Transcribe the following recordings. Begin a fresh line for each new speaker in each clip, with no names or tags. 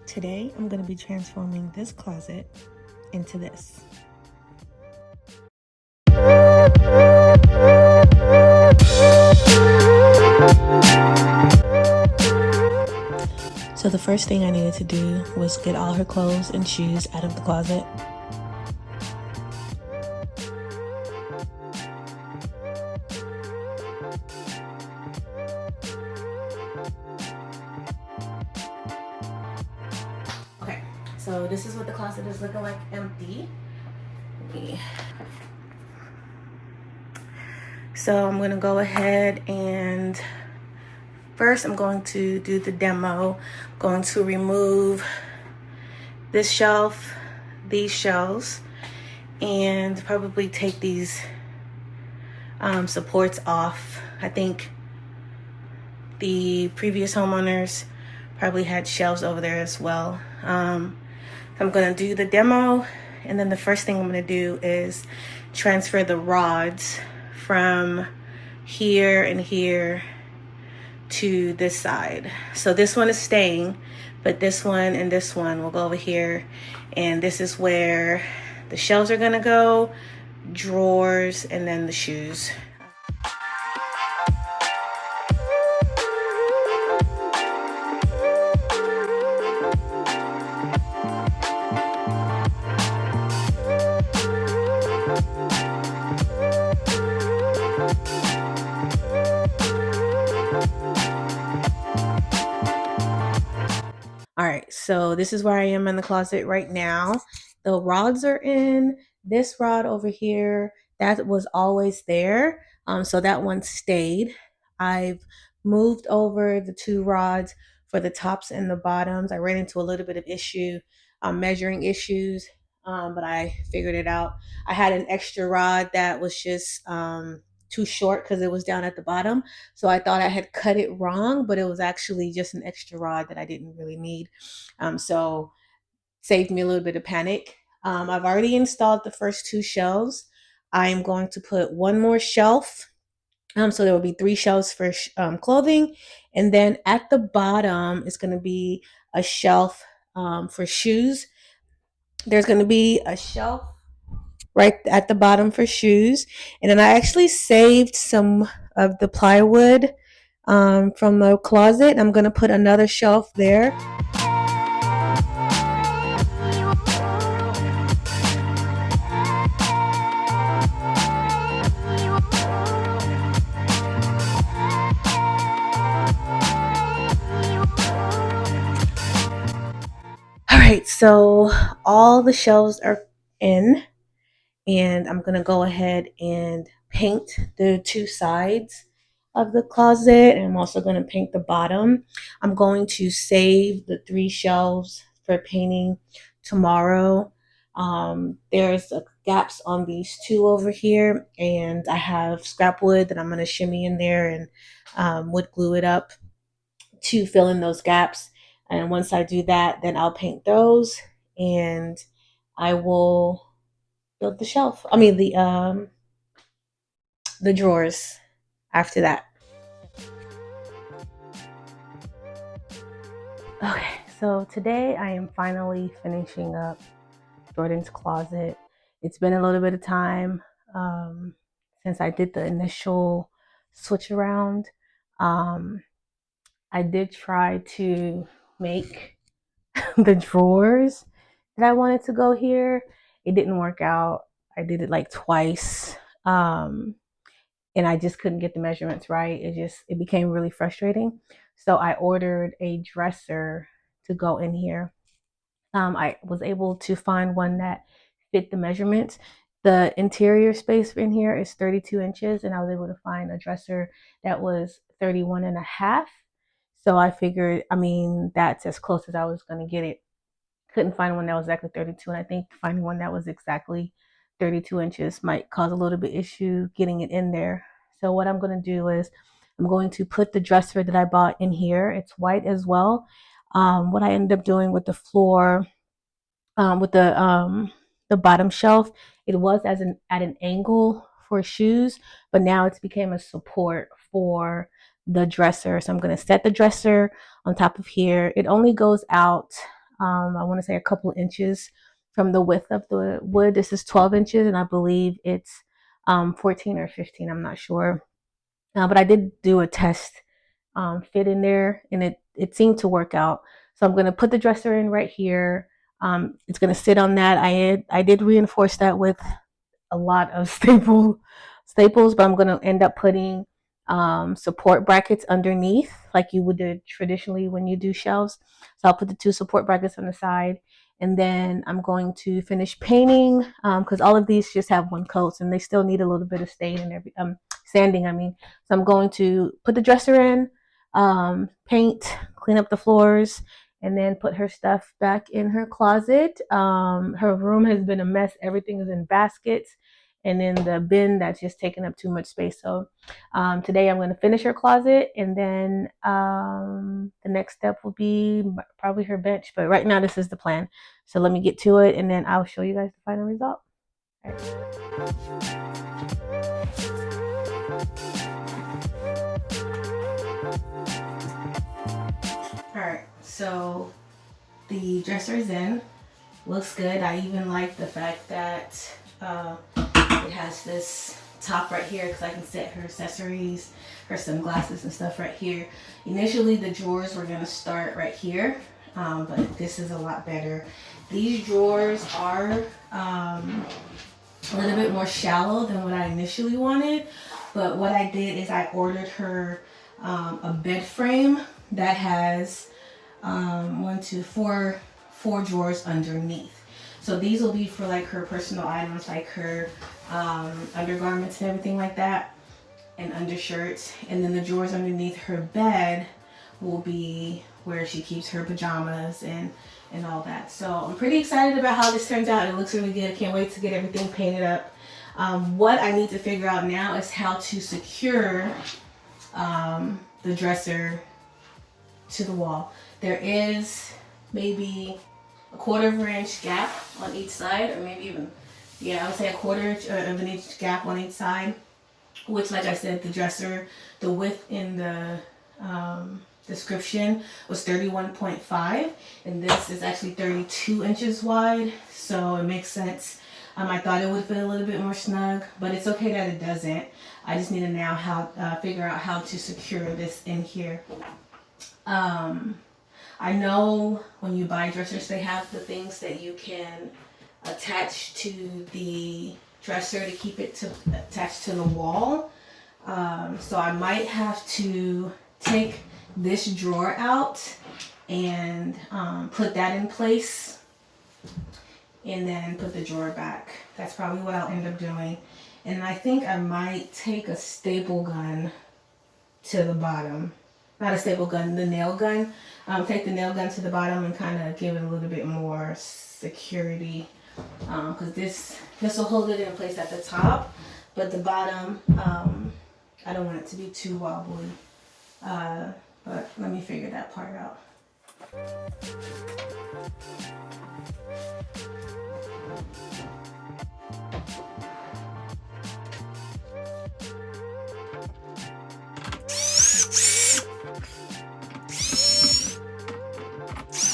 Today, I'm going to be transforming this closet into this. So the first thing I needed to do was get all her clothes and shoes out of the closet. Okay, so this is what the closet is looking like empty. So I'm going to go ahead and first I'm going to do the demo. I'm going to remove this shelf, these shelves, and probably take these supports off. I think the previous homeowners probably had shelves over there as well. I'm going to do the demo, and then the first thing I'm going to do is transfer the rods from here and here to this side. So this one is staying, but this one and this one will go over here, and this is where the shelves are going to go, drawers, and then the shoes. All right, so this is where I am in the closet right now. The rods are in. This rod over here, that was always there. So that one stayed. I've moved over the two rods for the tops and the bottoms. I ran into a little bit of issue, measuring issues, but I figured it out. I had an extra rod that was just too short because it was down at the bottom. So I thought I had cut it wrong, but it was actually just an extra rod that I didn't really need. So saved me a little bit of panic. I've already installed the first two shelves. I'm going to put one more shelf. So there will be three shelves for clothing. And then at the bottom is going to be a shelf for shoes. There's going to be a shelf right at the bottom for shoes. And then I actually saved some of the plywood from the closet. I'm going to put another shelf there. All right, so all the shelves are in, and I'm going to go ahead and paint the two sides of the closet, and I'm also going to paint the bottom. I'm going to save the three shelves for painting tomorrow. There's gaps on these two over here, and I have scrap wood that I'm going to shimmy in there and wood glue it up to fill in those gaps. And once I do that, then I'll paint those, and I will build the shelf. I mean the drawers after that. Okay, so today I am finally finishing up Jordan's closet. It's been a little bit of time since I did the initial switch around. I did try to make the drawers that I wanted to go here. It didn't work out. I did it like twice. And I just couldn't get the measurements right. It became really frustrating. So I ordered a dresser to go in here. I was able to find one that fit the measurements. The interior space in here is 32 inches, and I was able to find a dresser that was 31 and a half. So I figured, that's as close as I was going to get it. Couldn't find one that was exactly 32, and I think finding one that was exactly 32 inches might cause a little bit issue getting it in there. So what I'm going to do is I'm going to put the dresser that I bought in here. It's white as well. What I ended up doing with the floor, with the bottom shelf, it was at an angle for shoes, but now it's became a support for the dresser. So I'm going to set the dresser on top of here. It only goes out I want to say a couple inches from the width of the wood. This is 12 inches, and I believe it's 14 or 15. I'm not sure. But I did do a test fit in there, and it seemed to work out. So I'm going to put the dresser in right here. It's going to sit on that. I did reinforce that with a lot of staples, but I'm going to end up putting support brackets underneath, like you would do traditionally when you do shelves. So I'll put the 2 support brackets on the side, and then I'm going to finish painting because all of these just have 1 coat and they still need a little bit of stain and sanding. I mean, so I'm going to put the dresser in, paint, clean up the floors, and then put her stuff back in her closet. Her room has been a mess. Everything is in baskets and in the bin that's just taking up too much space. So today I'm going to finish her closet, and then the next step will be probably her bench. But right now this is the plan. So let me get to it, and then I'll show you guys the final result. All right, so the dresser is in. Looks good. I even like the fact that it has this top right here because I can set her accessories, her sunglasses and stuff right here. Initially the drawers were going to start right here, but this is a lot better. These drawers are a little bit more shallow than what I initially wanted, but what I did is I ordered her a bed frame that has 4 drawers underneath. So these will be for like her personal items, like her undergarments and everything like that, and undershirts. And then the drawers underneath her bed will be where she keeps her pajamas and all that. So I'm pretty excited about how this turns out. It looks really good. I can't wait to get everything painted up. What I need to figure out now is how to secure the dresser to the wall. There is maybe a 1/4 inch gap on each side, or maybe even, I would say a 1/4 of an inch gap on each side, which, like I said, the dresser, the width in the description was 31.5, and this is actually 32 inches wide, so it makes sense. I thought it would fit a little bit more snug, but it's okay that it doesn't. I just need to now figure out how to secure this in here. I know when you buy dressers, they have the things that you can attach to the dresser to keep it attached to the wall. So I might have to take this drawer out and put that in place, and then put the drawer back. That's probably what I'll end up doing. And I think I might take a staple gun to the bottom. Not a staple gun, the nail gun. Take the nail gun to the bottom and kind of give it a little bit more security. Because this will hold it in place at the top, but the bottom, I don't want it to be too wobbly. But let me figure that part out.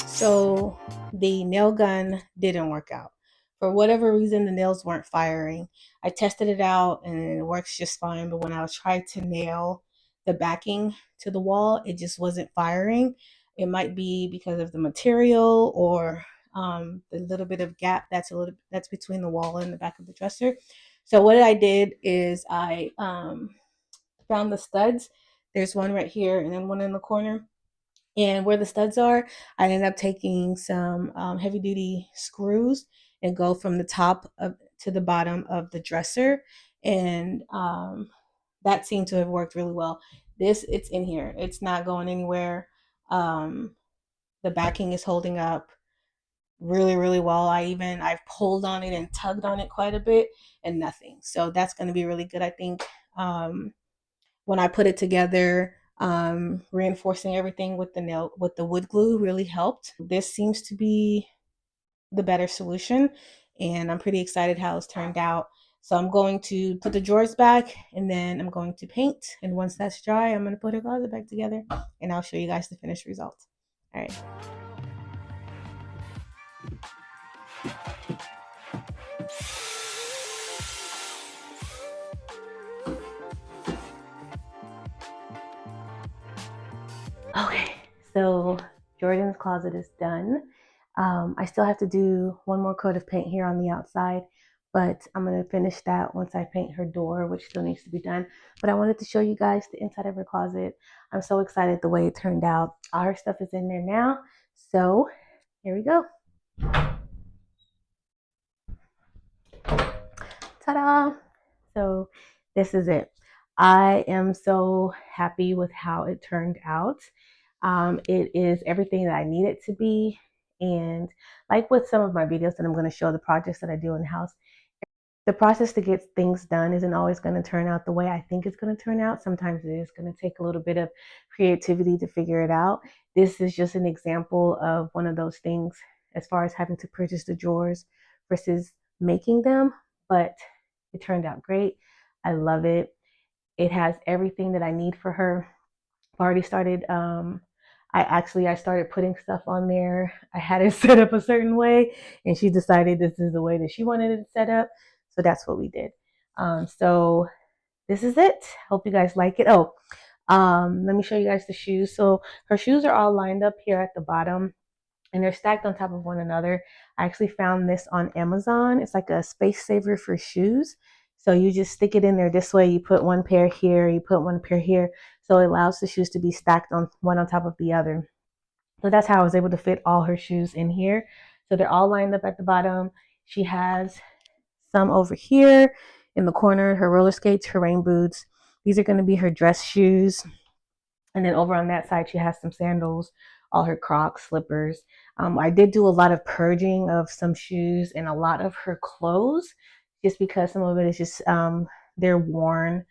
So the nail gun didn't work out. For whatever reason, the nails weren't firing. I tested it out and it works just fine, but when I was trying to nail the backing to the wall, it just wasn't firing. It might be because of the material or the little bit of gap that's between the wall and the back of the dresser. So what I did is I found the studs. There's one right here and then one in the corner. And where the studs are, I ended up taking some heavy duty screws and go from the top to the bottom of the dresser. And that seemed to have worked really well. It's in here. It's not going anywhere. The backing is holding up really, really well. I've pulled on it and tugged on it quite a bit and nothing. So that's going to be really good, I think. When I put it together, reinforcing everything with the wood glue really helped. This seems to be the better solution, and I'm pretty excited how it's turned out. So I'm going to put the drawers back, and then I'm going to paint, and once that's dry, I'm going to put her closet back together, and I'll show you guys the finished result. All right. Okay, so Jordan's closet is done. I still have to do one more coat of paint here on the outside, but I'm going to finish that once I paint her door, which still needs to be done. But I wanted to show you guys the inside of her closet. I'm so excited the way it turned out. All her stuff is in there now. So here we go. Ta-da! So this is it. I am so happy with how it turned out. It is everything that I need it to be. And like with some of my videos that I'm going to show, the projects that I do in the house, the process to get things done isn't always going to turn out the way I think it's going to turn out. Sometimes it is going to take a little bit of creativity to figure it out. This is just an example of one of those things as far as having to purchase the drawers versus making them, but it turned out great. I love it. It has everything that I need for her. I've already started I started putting stuff on there. I had it set up a certain way, and she decided this is the way that she wanted it set up. So that's what we did. So this is it. Hope you guys like it. Oh, let me show you guys the shoes. So her shoes are all lined up here at the bottom, and they're stacked on top of one another. I actually found this on Amazon. It's like a space saver for shoes. So you just stick it in there this way. You put one pair here, you put one pair here. So it allows the shoes to be stacked on one on top of the other. So that's how I was able to fit all her shoes in here. So they're all lined up at the bottom. She has some over here in the corner, her roller skates, her rain boots. These are going to be her dress shoes. And then over on that side, she has some sandals, all her Crocs, slippers. I did do a lot of purging of some shoes and a lot of her clothes, just because some of it is just, they're worn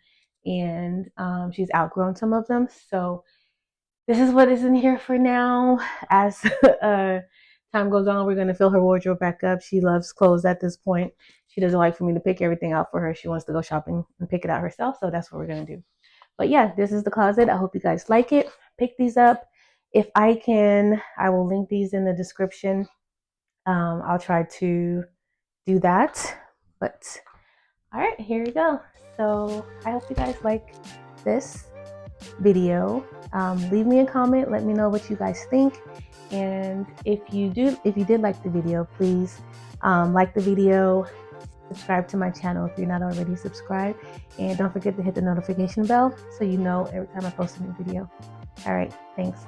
and she's outgrown some of them. So this is what is in here for now. As time goes on, we're going to fill her wardrobe back up. She loves clothes at this point. She doesn't like for me to pick everything out for her. She wants to go shopping and pick it out herself. So that's what we're going to do. But yeah, this is the closet. I hope you guys like it. Pick these up. If I can, I will link these in the description. I'll try to do that. But all right, here we go. So I hope you guys like this video. Leave me a comment. Let me know what you guys think. And if you did like the video, please like the video, subscribe to my channel if you're not already subscribed, and don't forget to hit the notification bell so you know every time I post a new video. All right, thanks.